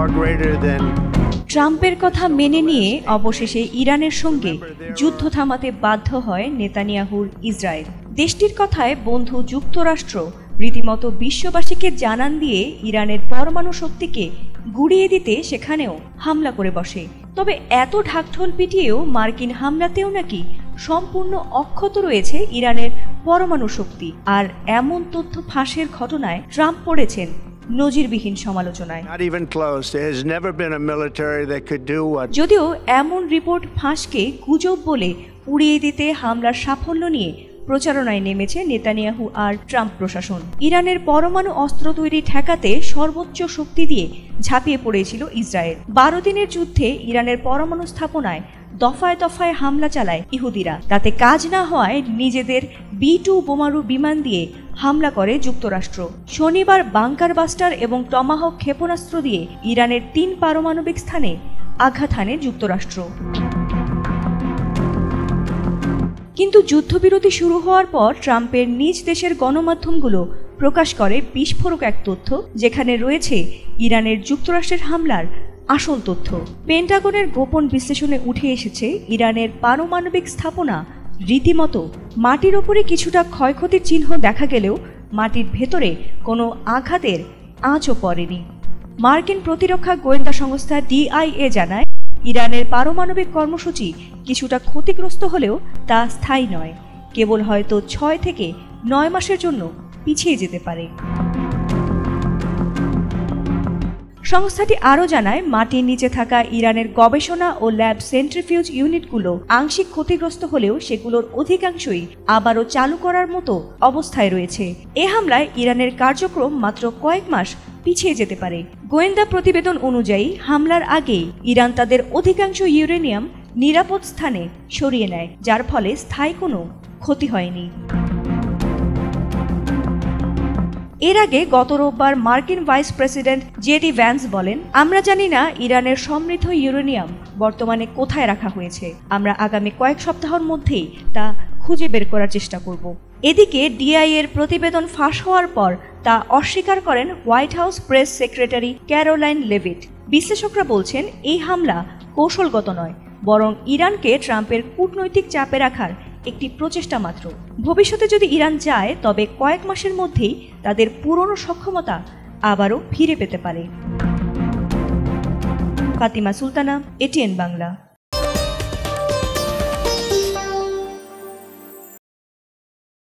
far greater than ট্রাম্পের কথা মেনে নিয়ে অবশেষে ইরানের সঙ্গে যুদ্ধ থামাতে বাধ্য হয় নেতানিয়াহুর ইসরায়েল। দেশটির কথায় বন্ধু যুক্তরাষ্ট্র রীতিমতো বিশ্ববাসীকে জানান দিয়ে ইরানের পরমাণু শক্তিকে গুড়িয়ে দিতে সেখানেও হামলা করে বসে। তবে এত ঢাকঢোল পিটিয়েও মার্কিন হামলাতেও নাকি সম্পূর্ণ অক্ষত রয়েছে ইরানের পরমাণু শক্তি। আর এমন তথ্য ফাঁসের ঘটনায় ট্রাম্প পড়েছেন নজিরবিহীন সমালোচনায়। যদিও এমন রিপোর্ট ফাঁসকে গুজব বলে উড়িয়ে দিতে হামলার সাফল্য নিয়ে প্রচারণায় নেমেছে নেতানিয়াহু আর ট্রাম্প প্রশাসন। ইরানের পরমাণু অস্ত্র তৈরি ঠেকাতে সর্বোচ্চ শক্তি দিয়ে ঝাঁপিয়ে পড়েছিল ইসরায়েল। 12 দিনের যুদ্ধে ইরানের পরমাণু স্থাপনায় দফায় দফায় হামলা চালায় ইহুদিরা। তাতে কাজ না হওয়ায় নিজেদের B-2 বোমারু বিমান দিয়ে হামলা করে যুক্তরাষ্ট্র। শনিবার বাংকার বাস্টার এবং টমাহক ক্ষেপণাস্ত্র দিয়ে ইরানের 3 পারমাণবিক স্থানে আঘাত হানে যুক্তরাষ্ট্র। কিন্তু যুদ্ধবিরতি শুরু হওয়ার পর ট্রাম্পের নিজ দেশের গণমাধ্যমগুলো প্রকাশ করে বিস্ফোরক এক তথ্য, যেখানে রয়েছে ইরানের যুক্তরাষ্ট্রের হামলার আসল তথ্য। পেন্টাগনের গোপন বিশ্লেষণে উঠে এসেছে ইরানের পারমাণবিক স্থাপনা রীতিমতো মাটির ওপরে কিছুটা ক্ষয়ক্ষতির চিহ্ন দেখা গেলেও মাটির ভেতরে কোনো আঘাতের আঁচও পড়েনি। মার্কিন প্রতিরক্ষা গোয়েন্দা সংস্থা DIA জানায়, ইরানের পারমাণবিক কর্মসূচি কিছুটা ক্ষতিগ্রস্ত হলেও তা স্থায়ী নয়, কেবল হয়তো 6 থেকে 9 মাসের জন্য পিছিয়ে যেতে পারে। সংস্থাটি আরও জানায়, মাটির নিচে থাকা ইরানের গবেষণা ও ল্যাব সেন্ট্রিফিউজ ইউনিটগুলো আংশিক ক্ষতিগ্রস্ত হলেও সেগুলোর অধিকাংশই আবারও চালু করার মতো অবস্থায় রয়েছে। এ হামলায় ইরানের কার্যক্রম মাত্র কয়েক মাস পিছিয়ে যেতে পারে। গোয়েন্দা প্রতিবেদন অনুযায়ী হামলার আগেই ইরান তাদের অধিকাংশ ইউরেনিয়াম নিরাপদ স্থানে সরিয়ে নেয়, যার ফলে স্থায়ী কোনো ক্ষতি হয়নি। এর আগে গত রোববার মার্কিন ভাইস প্রেসিডেন্ট JD ভ্যান্স বলেন, আমরা জানি না ইরানের সমৃদ্ধ ইউরেনিয়াম বর্তমানে কোথায় রাখা হয়েছে। আমরা আগামী কয়েক সপ্তাহের মধ্যেই তা খুঁজে বের করার চেষ্টা করব। এদিকে DIA এর প্রতিবেদন ফাঁস হওয়ার পর তা অস্বীকার করেন white house press secretary Caroline Leavitt. বিশ্লেষকরা বলছেন, এই হামলা কৌশলগত নয়, বরং ইরানকে ট্রাম্পের কূটনৈতিক চাপে রাখার একটি প্রচেষ্টা মাত্র। ভবিষ্যতে যদি ইরান চায়, তবে কয়েক মাসের মধ্যেই তাদের পুরনো সক্ষমতা আবারও ফিরে পেতে পারে। ফাতিমা সুলতানা, ATN বাংলা।